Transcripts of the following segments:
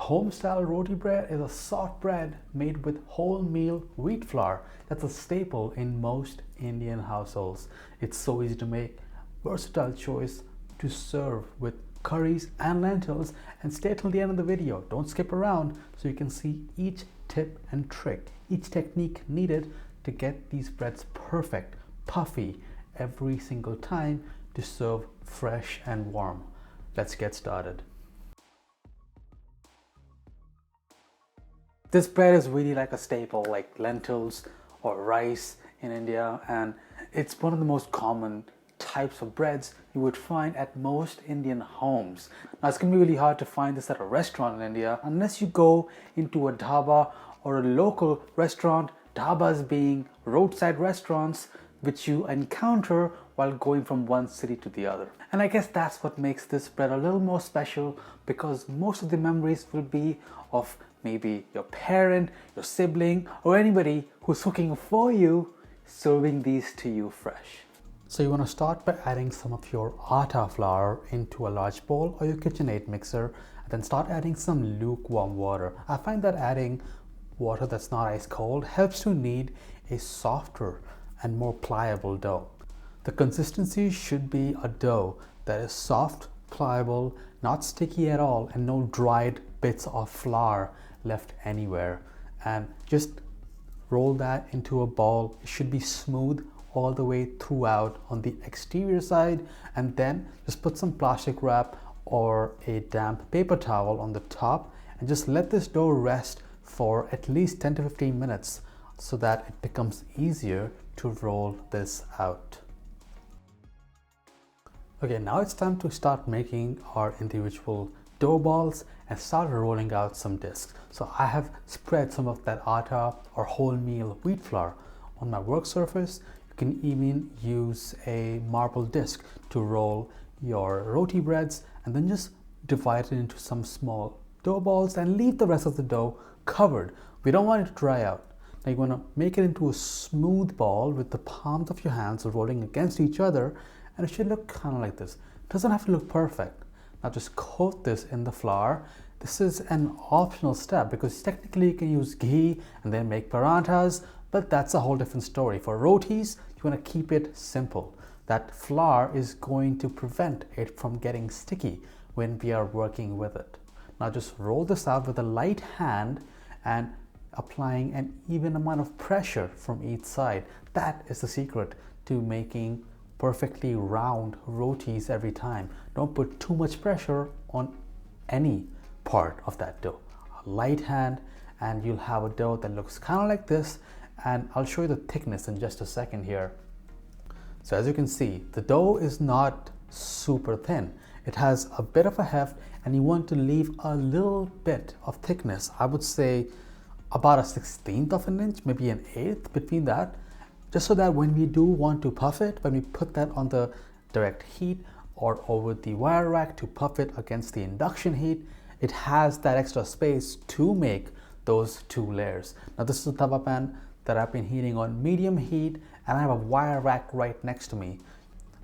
Home-style roti bread is a soft bread made with wholemeal wheat flour. That's a staple in most Indian households. It's so easy to make, versatile choice to serve with curries and lentils. And stay till the end of the video. Don't skip around so you can see each tip and trick, each technique needed to get these breads perfect, puffy every single time to serve fresh and warm. Let's get started. This bread is really like a staple, like lentils or rice in India, and it's one of the most common types of breads you would find at most Indian homes. Now, it's going to be really hard to find this at a restaurant in India unless you go into a dhaba or a local restaurant, dhabas being roadside restaurants which you encounter while going from one city to the other. And I guess that's what makes this bread a little more special, because most of the memories will be of maybe your parent, your sibling, or anybody who's cooking for you, serving these to you fresh. So you want to start by adding some of your atta flour into a large bowl or your KitchenAid mixer, and then start adding some lukewarm water. I find that adding water that's not ice cold helps to knead a softer and more pliable dough. The consistency should be a dough that is soft, pliable, not sticky at all, and no dried bits of flour left anywhere. And just roll that into a ball. It should be smooth all the way throughout on the exterior side, and then just put some plastic wrap or a damp paper towel on the top and just let this dough rest for at least 10 to 15 minutes so that it becomes easier to roll this out. Okay, now it's time to start making our individual dough balls and start rolling out some discs. So I have spread some of that atta or wholemeal wheat flour on my work surface. You can even use a marble disc to roll your roti breads, and then just divide it into some small dough balls and leave the rest of the dough covered. We don't want it to dry out. Now you want to make it into a smooth ball with the palms of your hands rolling against each other, and it should look kind of like this. It doesn't have to look perfect. Now just coat this in the flour. This is an optional step because technically you can use ghee and then make paranthas, but that's a whole different story. For rotis, you want to keep it simple. That flour is going to prevent it from getting sticky when we are working with it. Now just roll this out with a light hand and applying an even amount of pressure from each side. That is the secret to making perfectly round rotis every time. Don't put too much pressure on any part of that dough. A light hand and you'll have a dough that looks kind of like this, and I'll show you the thickness in just a second here. So as you can see, the dough is not super thin. It has a bit of a heft, and you want to leave a little bit of thickness. I would say about a 1/16 of an inch, maybe an 1/8 between that, just so that when we do want to puff it, when we put that on the direct heat or over the wire rack to puff it against the induction heat, it has that extra space to make those two layers. Now this is a tawa pan that I've been heating on medium heat, and I have a wire rack right next to me.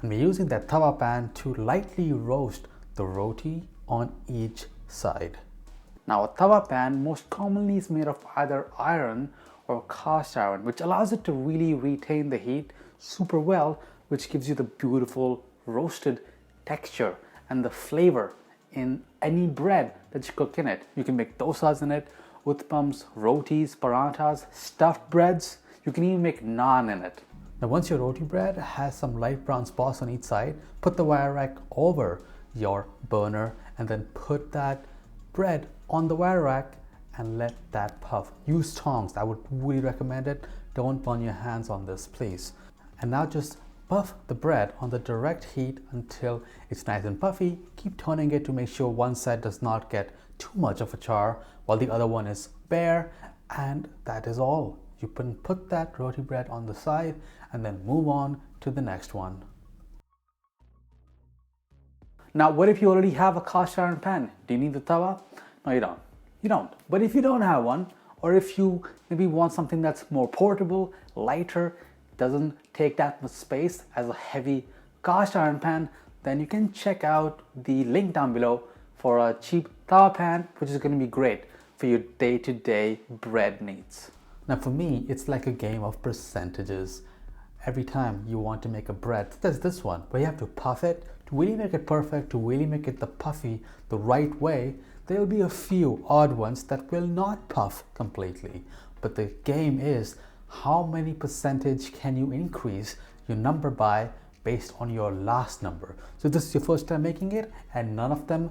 And we're using that tawa pan to lightly roast the roti on each side. Now a tawa pan most commonly is made of either iron or cast iron, which allows it to really retain the heat super well, which gives you the beautiful roasted texture and the flavor in any bread that you cook in it. You can make dosas in it, uttapams, rotis, paranthas, stuffed breads. You can even make naan in it. Now once your roti bread has some light brown spots on each side, put the wire rack over your burner and then put that bread on the wire rack and let that puff. Use tongs, I would really recommend it. Don't burn your hands on this, please. And now just puff the bread on the direct heat until it's nice and puffy. Keep turning it to make sure one side does not get too much of a char while the other one is bare, and that is all. You can put that roti bread on the side and then move on to the next one. Now, what if you already have a cast iron pan? Do you need the tawa? No, you don't. You don't. But if you don't have one, or if you maybe want something that's more portable, lighter, doesn't take that much space as a heavy cast iron pan, then you can check out the link down below for a cheap tawa pan, which is going to be great for your day-to-day bread needs. Now for me, it's like a game of percentages. Every time you want to make a bread, there's this one where you have to puff it to really make it perfect, to really make it the puffy the right way. There'll be a few odd ones that will not puff completely, but the game is how many percentage can you increase your number by based on your last number. So this is your first time making it and none of them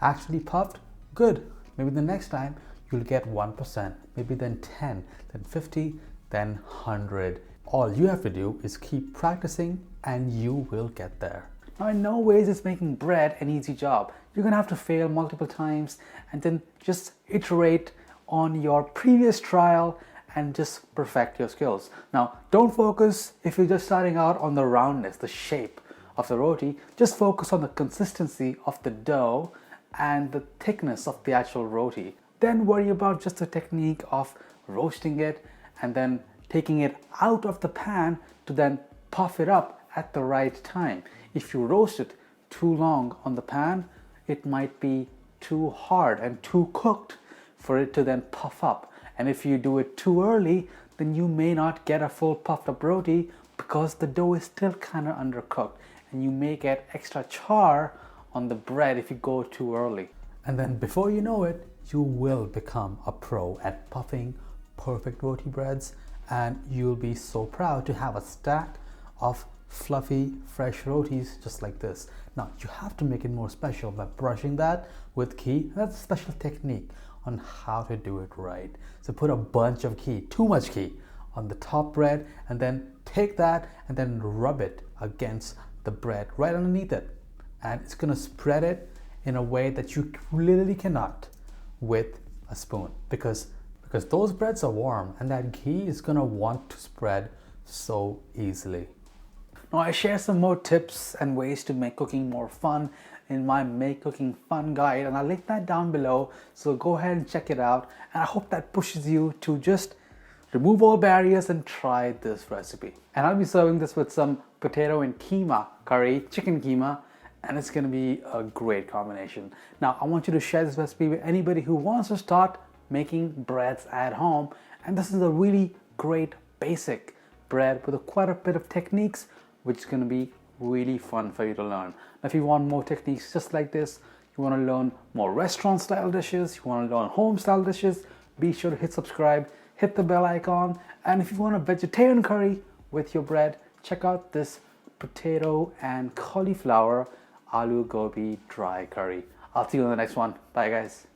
actually puffed. Good. Maybe the next time you'll get 1%, maybe then 10, then 50, then 100. All you have to do is keep practicing and you will get there. Now in no ways is making bread an easy job. You're gonna have to fail multiple times and then just iterate on your previous trial and just perfect your skills. Now don't focus, if you're just starting out, on the roundness, the shape of the roti. Just focus on the consistency of the dough and the thickness of the actual roti. Then worry about just the technique of roasting it and then taking it out of the pan to then puff it up at the right time. If you roast it too long on the pan, it might be too hard and too cooked for it to then puff up. And if you do it too early, then you may not get a full puffed up roti because the dough is still kind of undercooked, and you may get extra char on the bread if you go too early. And then before you know it, you will become a pro at puffing perfect roti breads, and you'll be so proud to have a stack of fluffy fresh rotis just like this. Now you have to make it more special by brushing that with ghee. That's a special technique on how to do it right. So put a bunch of ghee, too much ghee, on the top bread, and then take that and then rub it against the bread right underneath it, and it's gonna spread it in a way that you literally cannot with a spoon, because those breads are warm and that ghee is gonna want to spread so easily. Now I share some more tips and ways to make cooking more fun in my Make Cooking Fun guide, and I'll link that down below, so go ahead and check it out, and I hope that pushes you to just remove all barriers and try this recipe. And I'll be serving this with some potato and keema curry, chicken keema, and it's going to be a great combination. Now I want you to share this recipe with anybody who wants to start making breads at home, and this is a really great basic bread with quite a bit of techniques, which is going to be really fun for you to learn. Now, if you want more techniques just like this, you want to learn more restaurant style dishes, you want to learn home style dishes, be sure to hit subscribe, hit the bell icon, and if you want a vegetarian curry with your bread, check out this potato and cauliflower aloo gobi dry curry. I'll see you in the next one. Bye guys.